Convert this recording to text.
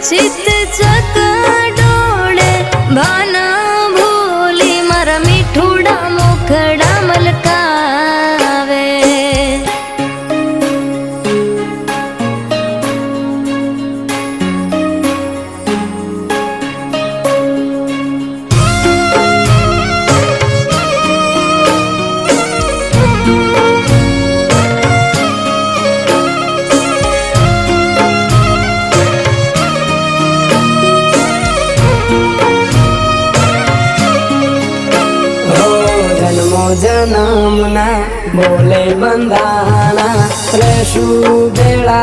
चित चकडोळे भाना भूली मारा मिठुडा मुखडा मलकावे जन्मना बोले बंधाना रेशु बेड़ा।